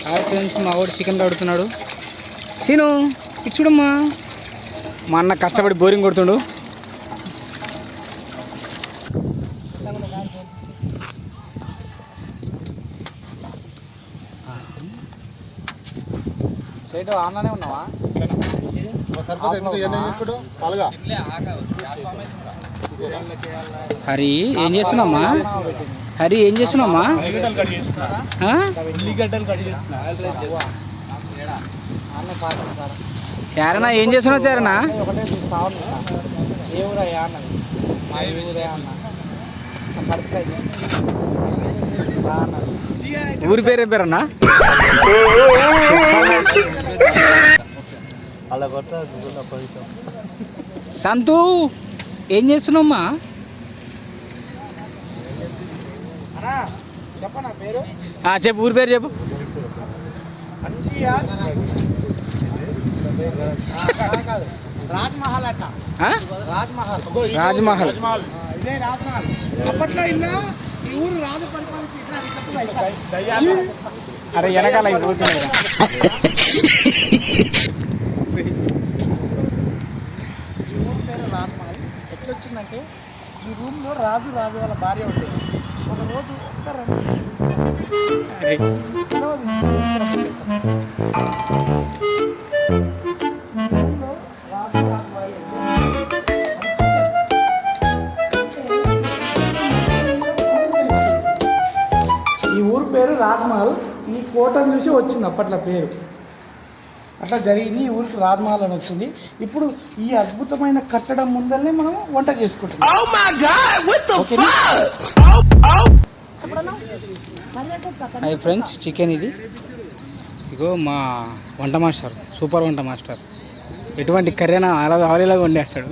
Hi friends, మా వాడు chicken కడుతున్నాడు. సీను ఇది చూడమ్మా, మా అన్న కష్టపడి బోరింగ్ కొడుతుండు. సేటు ఆన్లోనే ఉన్నావా? హరి ఏం చేస్తున్నామ్మా? హరి ఏం చేస్తున్నామ్మా? చారణ ఏం చేస్తున్నావు? చారణ ఊరి పేరు ఏం పేరన్నా? సంతు ఏం చేస్తున్నామ్మా? చెప్పు, ఊరి పేరు చెప్పు. రాజ్మహల్ అట్ట. రాజ్మహల్ ఇదే రాజ్మహల్. అప్పట్లో ఇలా ఈ ఊరు రాజు పరిపాలన. అరే వెనకాల అయిపోతున్నాయి. ఈ ఊరు పేరు రాజ్మహల్. ఎట్లొచ్చిందంటే ఈ రూమ్లో రాజు వాళ్ళ భార్య ఉండేది. ఒక రోజు ఈ ఊరు పేరు రాజ్మహల్. ఈ కోటను చూసి వచ్చింది అప్పట్లో పేరు. అట్లా జరిగింది. ఈ ఊరికి రాజ్మహల్ అని వచ్చింది. ఇప్పుడు ఈ అద్భుతమైన కట్టడం ముందరనే మనం వంట చేసుకుంటున్నాం. హాయ్ ఫ్రెండ్స్, చికెన్ ఇది. ఇగో మా వంట మాస్టర్, సూపర్ వంట మాస్టర్. ఎటువంటి కర్రీనా ఆవలిలాగా వండేస్తాడు.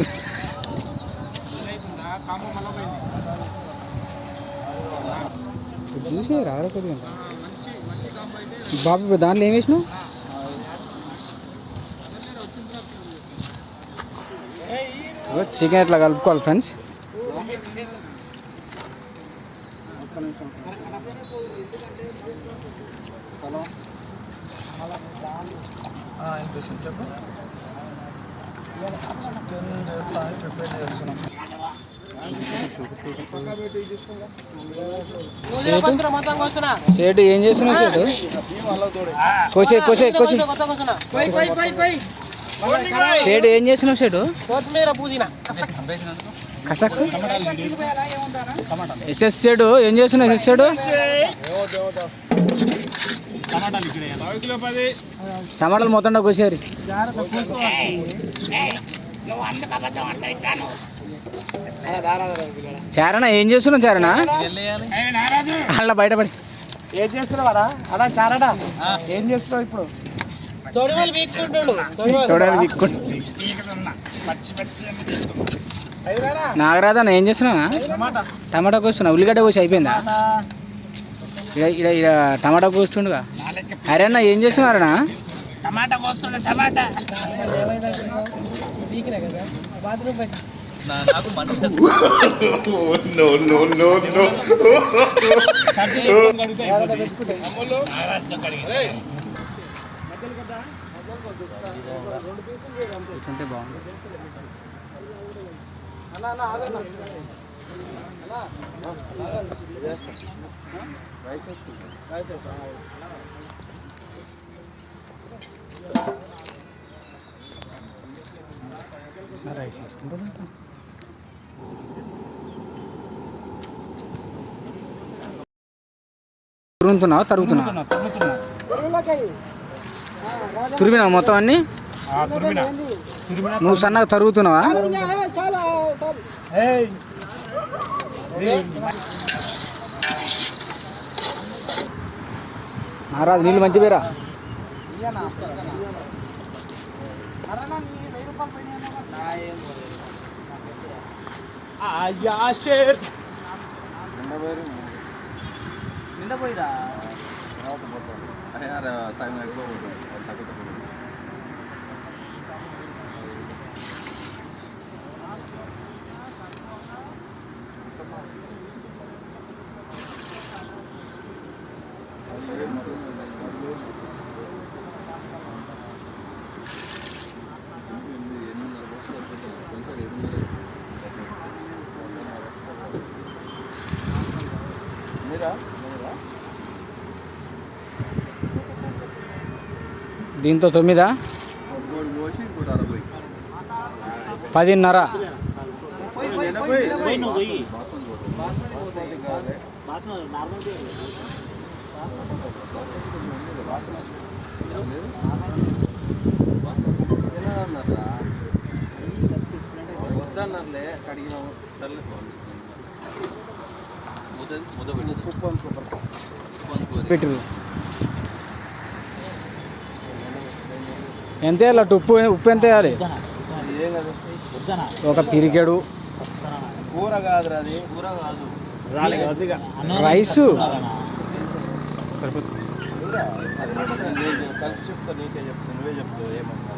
చూసే రాదు కొద్దిగా బాబు. దాంట్లో ఏం వేసినావు? చికెన్ ఇట్లా కలుపుకోవాలి ఫ్రెండ్స్. సేటు ఏం చేస్తున్నావు? సేటు కోసే కోసే కోసే. సేటు ఏం చేస్తున్నావు? సేటు కసక్. ఎస్ఎస్ సేటు ఏం చేస్తున్నావు? ఎస్ఎస్ సేటు టమాటాలు మొత్తం కోసారు. చారణ ఏం చేస్తున్నావు? చారణ అలా బయటపడి ఏం చేస్తున్నావు అడా? అడా చారడా ఏం చేస్తున్నావు ఇప్పుడు? నాగరాధా ఏం చేస్తున్నావు? టమాటా కోస్తున్నా. ఉల్లిగడ్డ కోసి అయిపోయిందా? ఇక్కడ టమాటా కోస్తుండగా. అరే అన్న ఏం చేస్తున్నారన్నా? టమాటా కోస్తుండే. టమాటా బాగుంది. తరుగుతున్నావా? తురిమినావు మొత్తం అన్ని? నువ్వు సన్నగా తరుగుతున్నావా? నారాజు నీళ్ళు మంచి పేరా? నిండపోయిరా సగం ఎక్కువ పోతుంది. తక్కువ దీంతో 9 ఇంకోటి పోసి ఇంకోటి 60. 10:30. వద్దన్నారులే కడిగినాము పెట్టు ఎంత వేయాలి ఉప్పు ఎంత వేయాలి? ఏం కాదు ఒక పిరికెడు కూర కాదురా అది కూర కాదు రైసు కలిసి చెప్తా నీకే చెప్తా నువ్వే చెప్తావు ఏమన్నా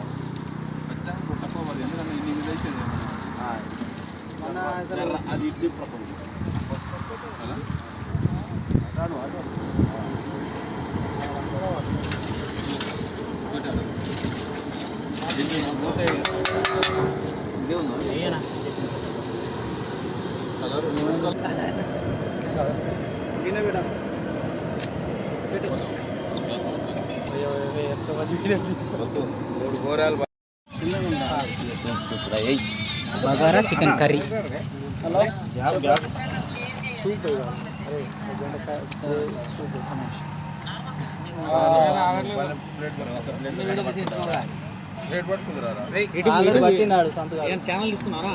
అది ఇడ్లీ ప్రపంచం ఇదే ఉందా మూడు కూరలు బగారా చికెన్ కర్రీ. ఛానల్ తీసుకున్నారా?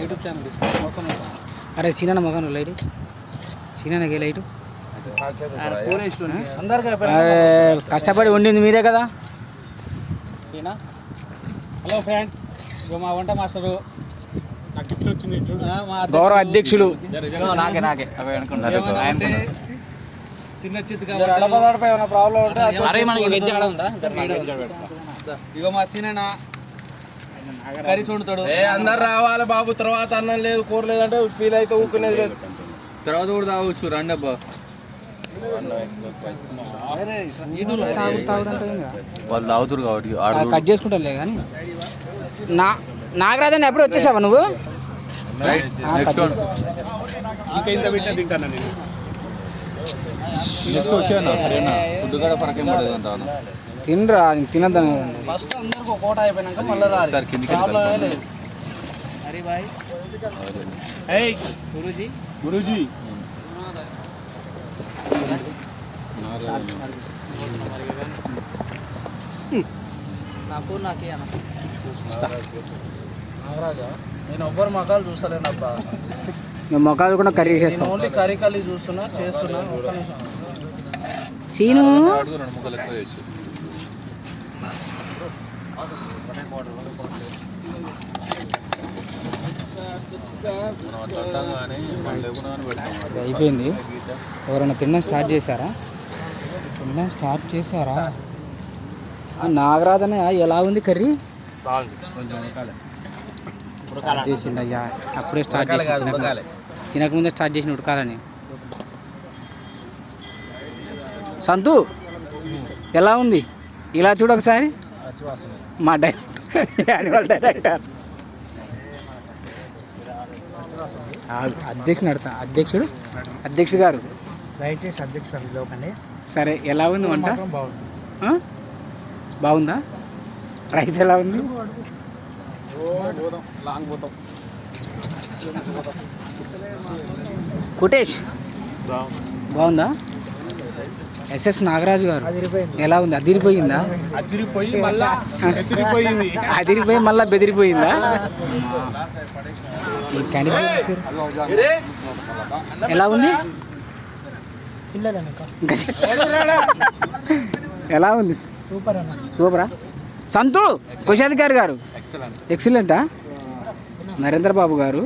యూట్యూబ్ ఛానల్ తీసుకున్నా. అరే సీనా మొగను లైట్ సీనాకే లైట్. అరే కష్టపడి వండింది మీరే కదా. హలో ఫ్రెండ్స్, మా వంట మాస్టరు గౌరవ అధ్యక్షులు చిన్న చిత్తుగా ఏమైనా ప్రాబ్లం ఉంటే ఇగో మా సీనైనా కర్రీస్ వండుతాడు. అందరు రావాలి బాబు, తర్వాత అన్నం లేదు కూర లేదంటే ఫీల్ అయితే ఊకునేది లేదు. తర్వాత కూడా తాగొచ్చు రండి అబ్బా. వాళ్ళు తాగుతారు కాబట్టి కట్ చేసుకుంటారులే కానీ. నాగరాజన్ ఎప్పుడు వచ్చేసావా నువ్వు? నెక్స్ట్ వచ్చాను ఫుడ్ కూడా పరకేం పడేది అంటాను. తినరా తినద్దాను. ఫస్ట్ అందరికి ఒక కోట అయిపోయినాక మళ్ళీ సార్ కిందికి గురూజీ నాకు నాకే నాగరాజా, నేను ఎవ్వరు మొఖాలు చూస్తలేను అబ్బా. మేము మొఖాలు కూడా కర్రీ చేస్తాం. ఓన్లీ కర్రీ చేస్తున్నా. ఒక్క నిమిషం సీను ముక్కలు ఎక్కువ చేయొచ్చు. అయిపోయింది. ఎవరైనా తినడం స్టార్ట్ చేశారా? నాగరాజనే ఎలా ఉంది కర్రీ? స్టార్ట్ చేసిండు అయ్యా, అప్పుడే స్టార్ట్ చేసి తినకముందే స్టార్ట్ చేసిన ఉడకాలని. సంతు ఎలా ఉంది? ఇలా చూడ ఒకసారి. మా యాన్యువల్ డైరెక్టర్ అధ్యక్షుడు గారు దయచేసి అధ్యక్షుడు లోకండి. సరే, ఎలా ఉంది వంట? బాగుందా? రైస్ ఎలా ఉంది? కుటేష్ బాగుందా? ఎస్ఎస్ నాగరాజు గారు ఎలా ఉంది? అదిరిపోయిందా? అదిరిపోయి మళ్ళా బెదిరిపోయిందా? ఎలా ఉంది? ఎలా ఉంది? సూపరా? సంతు కోశాధికారి గారు ఎక్సలెంటా? నరేంద్ర బాబు గారు